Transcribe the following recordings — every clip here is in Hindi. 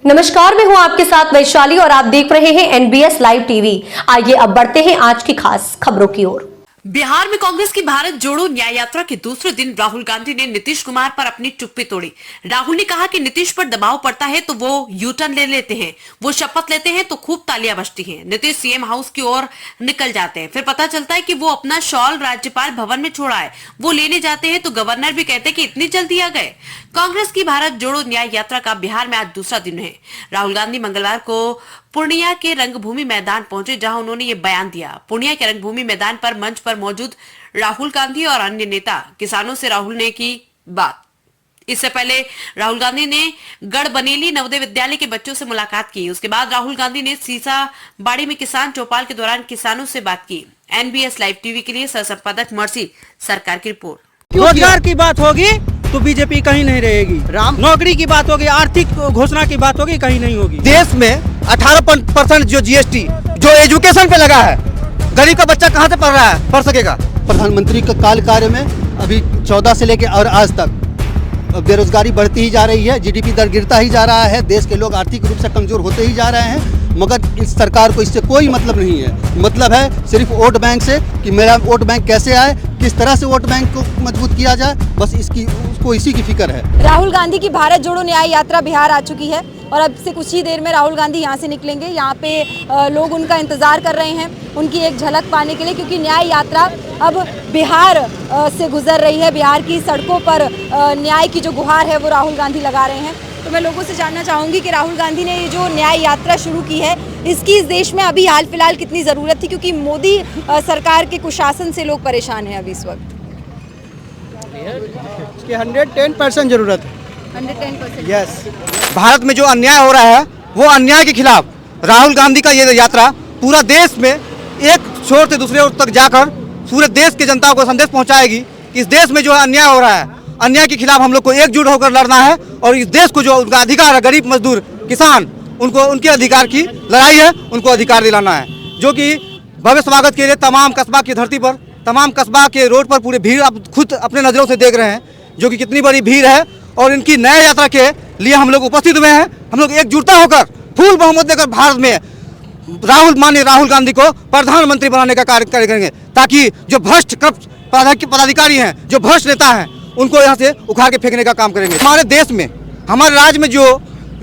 नमस्कार, मैं हूं आपके साथ वैशाली और आप देख रहे हैं एनबीएस लाइव टीवी। आइए अब बढ़ते हैं आज की खास खबरों की ओर। बिहार में कांग्रेस की भारत जोड़ो न्याय यात्रा के दूसरे दिन राहुल गांधी ने नीतीश कुमार पर अपनी चुप्पी तोड़ी। राहुल ने कहा कि नीतीश पर दबाव पड़ता है तो वो यू टर्न ले लेते हैं, वो शपथ लेते हैं तो खूब तालियां बजती हैं। नीतीश सीएम हाउस की ओर निकल जाते हैं, फिर पता चलता है कि वो अपना शॉल राज्यपाल भवन में छोड़ा है। वो लेने जाते हैं तो गवर्नर भी कहते हैं कि इतनी जल्दी आ गए। कांग्रेस की भारत जोड़ो न्याय यात्रा का बिहार में आज दूसरा दिन है। राहुल गांधी मंगलवार को पूर्णिया के रंगभूमि मैदान पहुंचे, जहां उन्होंने ये बयान दिया। पूर्णिया के रंगभूमि मैदान पर मंच पर मौजूद राहुल गांधी और अन्य नेता किसानों से राहुल ने की बात। इससे पहले राहुल गांधी ने गढ़बनेली नवोदय विद्यालय के बच्चों से मुलाकात की। उसके बाद राहुल गांधी ने सीसाबाड़ी में किसान चौपाल के दौरान किसानों से बात की। एनबीएस लाइव टीवी के लिए सह संपादक मर्सी सरकार की रिपोर्ट। रोजगार की बात होगी तो बीजेपी कहीं नहीं रहेगी। नौकरी की बात होगी, आर्थिक घोषणा की बात होगी, कहीं नहीं होगी। देश में 18% जो जीएसटी जो एजुकेशन पे लगा है, गरीब का बच्चा कहाँ से पढ़ रहा है, पढ़ सकेगा। प्रधानमंत्री का काल कार्य में अभी 14 से लेकर और आज तक बेरोजगारी बढ़ती ही जा रही है, जीडीपी दर गिरता ही जा रहा है, देश के लोग आर्थिक रूप से कमजोर होते ही जा रहे हैं। मगर इस सरकार को इससे कोई मतलब नहीं है। मतलब है सिर्फ वोट बैंक से कि मेरा वोट बैंक कैसे आए, किस तरह से वोट बैंक को मजबूत किया जाए, बस उसको इसी की फिक्र है। राहुल गांधी की भारत जोड़ो न्याय यात्रा बिहार आ चुकी है और अब से कुछ ही देर में राहुल गांधी यहाँ से निकलेंगे। यहाँ पे लोग उनका इंतजार कर रहे हैं उनकी एक झलक पाने के लिए, क्योंकि न्याय यात्रा अब बिहार से गुजर रही है। बिहार की सड़कों पर न्याय की जो गुहार है वो राहुल गांधी लगा रहे हैं। तो मैं लोगों से जानना चाहूँगी कि राहुल गांधी ने ये जो न्याय यात्रा शुरू की है, इसकी इस देश में अभी हाल फिलहाल कितनी ज़रूरत थी, क्योंकि मोदी सरकार के कुशासन से लोग परेशान हैं अभी इस वक्त। 110% जरूरत है। 110%। यस, भारत में जो अन्याय हो रहा है वो अन्याय के खिलाफ राहुल गांधी का ये यात्रा पूरा देश में एक छोर से दूसरे ओर तक जाकर पूरे देश के जनता को संदेश पहुंचाएगी कि इस देश में जो अन्याय हो रहा है, अन्याय के खिलाफ हम लोग को एकजुट होकर लड़ना है और इस देश को जो उनका अधिकार है, गरीब मजदूर किसान, उनको उनके अधिकार की लड़ाई है, उनको अधिकार दिलाना है। जो कि भव्य स्वागत के लिए तमाम कस्बा की धरती पर, तमाम कस्बा के रोड पर पूरी भीड़ आप खुद अपने नज़रों से देख रहे हैं, जो कि कितनी बड़ी भीड़ है। और इनकी न्याय यात्रा के लिए हम लोग उपस्थित हुए हैं। हम लोग एकजुटता होकर फूल बहुमत देकर भारत में माननीय राहुल गांधी को प्रधानमंत्री बनाने का कार्य करेंगे, ताकि जो भ्रष्ट पदाधिकारी हैं, जो भ्रष्ट नेता हैं, उनको यहाँ से उखाड़ के फेंकने का काम करेंगे। हमारे देश में, हमारे राज्य में जो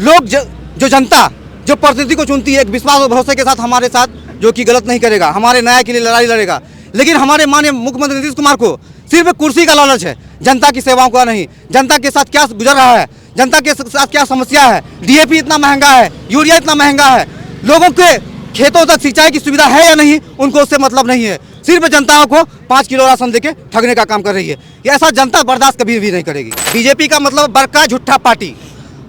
लोग जो जनता जो प्रतिनिधि को चुनती है, एक विश्वास और भरोसे के साथ हमारे साथ, जो कि गलत नहीं करेगा, हमारे न्याय के लिए लड़ाई लड़ेगा। लेकिन हमारे माननीय मुख्यमंत्री नीतीश कुमार को सिर्फ कुर्सी का लालच है, जनता की सेवाओं का नहीं। जनता के साथ क्या गुजर रहा है, जनता के साथ क्या समस्या है, डीएपी इतना महंगा है, यूरिया इतना महंगा है, लोगों के खेतों तक सिंचाई की सुविधा है या नहीं, उनको उससे मतलब नहीं है। सिर्फ जनता को 5 किलो राशन देके ठगने का काम कर रही है। ये ऐसा जनता बर्दाश्त कभी भी नहीं करेगी। बीजेपी का मतलब बड़का झूठा पार्टी,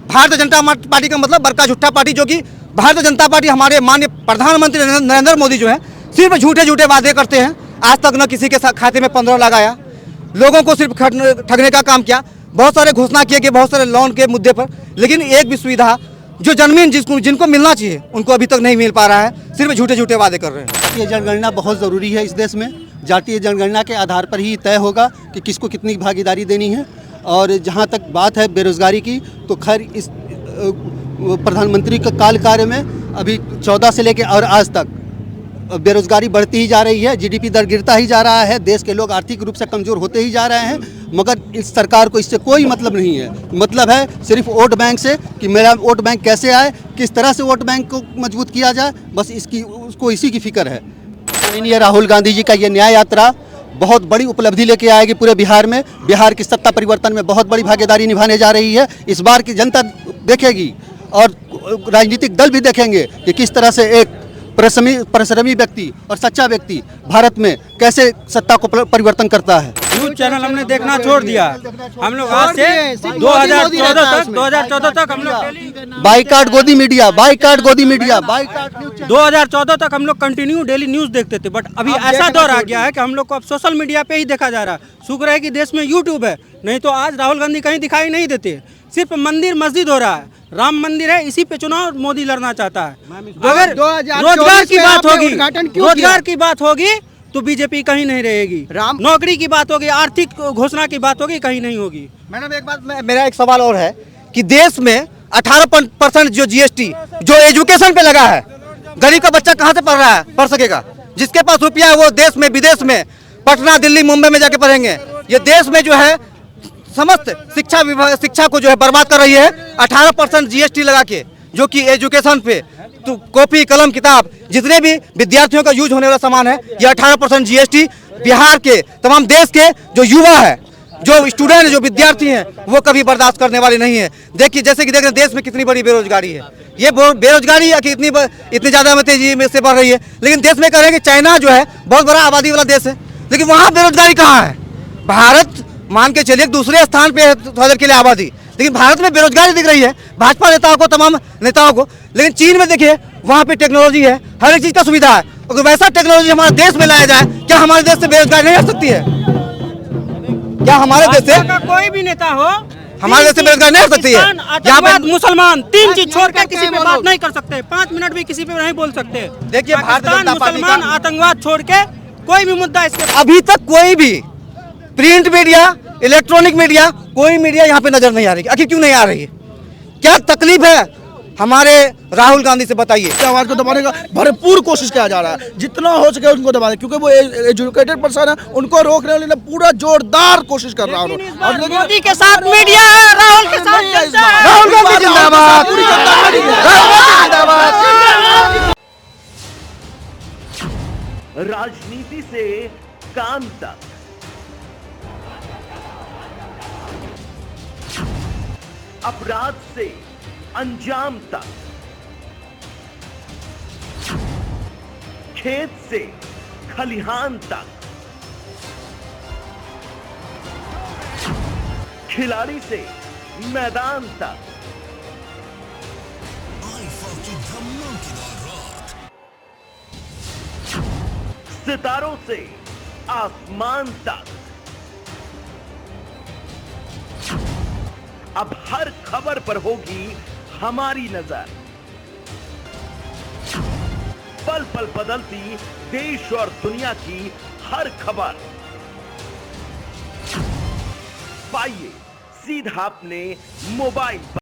भारतीय जनता पार्टी का मतलब बड़का झूठा पार्टी, जो कि भारतीय जनता पार्टी हमारे माननीय प्रधानमंत्री नरेंद्र मोदी जो है सिर्फ झूठे झूठे वादे करते हैं। आज तक न किसी के खाते में 15 लगाया, लोगों को सिर्फ ठगने का काम किया। बहुत सारे घोषणा किए कि बहुत सारे लोन के मुद्दे पर, लेकिन एक भी सुविधा जो जमीन जिनको मिलना चाहिए उनको अभी तक नहीं मिल पा रहा है। सिर्फ झूठे झूठे वादे कर रहे हैं। जातीय जनगणना बहुत ज़रूरी है इस देश में। जातीय जनगणना के आधार पर ही तय होगा कि किसको कितनी भागीदारी देनी है। और जहाँ तक बात है बेरोजगारी की, तो खैर इस प्रधानमंत्री का काल कार्य में अभी 14 से लेकर और आज तक बेरोजगारी बढ़ती ही जा रही है, जीडीपी दर गिरता ही जा रहा है, देश के लोग आर्थिक रूप से कमजोर होते ही जा रहे हैं। मगर इस सरकार को इससे कोई मतलब नहीं है। मतलब है सिर्फ वोट बैंक से कि मेरा वोट बैंक कैसे आए, किस तरह से वोट बैंक को मजबूत किया जाए, बस उसको इसी की फिक्र है। माननीय राहुल गांधी जी का ये न्याय यात्रा बहुत बड़ी उपलब्धि लेके आएगी पूरे बिहार में। बिहार की सत्ता परिवर्तन में बहुत बड़ी भागीदारी निभाने जा रही है। इस बार की जनता देखेगी और राजनीतिक दल भी देखेंगे कि किस तरह से एक परिश्रमी व्यक्ति और सच्चा व्यक्ति भारत में कैसे सत्ता को परिवर्तन करता है। न्यूज चैनल हमने देखना छोड़ दिया। हम लोग आज से 2014 तक हम लोग बाइकाट गोदी मीडिया, बाइकाट गोदी मीडिया, बाइकाट 2014 तक हम लोग कंटिन्यू डेली न्यूज देखते थे। बट अभी ऐसा दौर आ गया है कि हम लोग को अब सोशल मीडिया पे ही देखा जा रहा है। शुक्र है कि देश में यूट्यूब है, नहीं तो आज राहुल गांधी कहीं दिखाई नहीं देते। सिर्फ मंदिर मस्जिद हो रहा है, राम मंदिर है, इसी पे चुनाव मोदी लड़ना चाहता है। अगर रोजगार की बात होगी तो बीजेपी कहीं नहीं रहेगी। नौकरी की बात होगी, आर्थिक घोषणा की बात होगी, कहीं नहीं होगी। मैडम एक बात, मेरा एक सवाल और है कि देश में 18% जो जीएसटी जो एजुकेशन पे लगा है, गरीब का बच्चा कहाँ से पढ़ रहा है, पढ़ सकेगा? जिसके पास रुपया है वो देश में विदेश में पटना दिल्ली मुंबई में जाके पढ़ेंगे। ये देश में जो है समस्त शिक्षा को जो है बर्बाद कर रही है 18% जीएसटी लगा के, जो कि एजुकेशन पे तो कॉपी कलम किताब जितने भी विद्यार्थियों का यूज होने वाला सामान है, ये 18% जीएसटी बिहार के तमाम देश के जो युवा है, जो स्टूडेंट है, जो विद्यार्थी हैं, वो कभी बर्दाश्त करने वाले नहीं है। देखिए जैसे कि देख रहे हैं देश में कितनी बड़ी बेरोजगारी है, ये बेरोजगारी है कि इतनी ज़्यादा तेजी में से बढ़ रही है। लेकिन देश में कह रहे हैं कि चाइना जो है बहुत बड़ा आबादी वाला देश है, लेकिन वहाँ बेरोजगारी कहाँ है? भारत मान के चलिए दूसरे स्थान पे है थोड़ा देर के लिए आबादी, लेकिन भारत में बेरोजगारी दिख रही है भाजपा नेताओं को, तमाम नेताओं को। लेकिन चीन में देखिए वहाँ पे टेक्नोलॉजी है, हर एक चीज़ का सुविधा है। अगर वैसा टेक्नोलॉजी हमारे देश में लाया जाए, क्या हमारे देश से बेरोजगारी नहीं हट सकती है? क्या हमारे देश से कोई भी नेता हो हमारे देश से बेरोजगारी नहीं हट सकती है? यहाँ पे मुसलमान 3 चीज छोड़ के किसी पे बात नहीं कर सकते, 5 मिनट भी किसी पे नहीं बोल सकते। देखिए भारतीय जनता पार्टी मुसलमान का आतंकवाद छोड़ के कोई भी मुद्दा इसके अभी तक कोई भी प्रिंट मीडिया, इलेक्ट्रॉनिक मीडिया, कोई मीडिया यहाँ पे नजर नहीं आ रही। आखिर क्यों नहीं आ रही है? क्या तकलीफ है हमारे राहुल गांधी से, बताइए। आवाज को दबाने का भरपूर कोशिश किया जा रहा है, जितना हो सके उनको दबाने, क्योंकि वो एजुकेटेड पर्सन है, उनको रोकने के लिए पूरा जोरदार कोशिश कर रहा हूँ। और मोदी के साथ मीडिया है, राहुल के साथ जनता है। राहुल गांधी जिंदाबाद, पूरी जनता खड़ी है। राजनीति से काम तक, अपराध से अंजाम तक, खेत से खलिहान तक, खिलाड़ी से मैदान तक, सितारों से आसमान तक, अब हर खबर पर होगी हमारी नजर। पल पल बदलती देश और दुनिया की हर खबर पाइए सीधा अपने मोबाइल पर।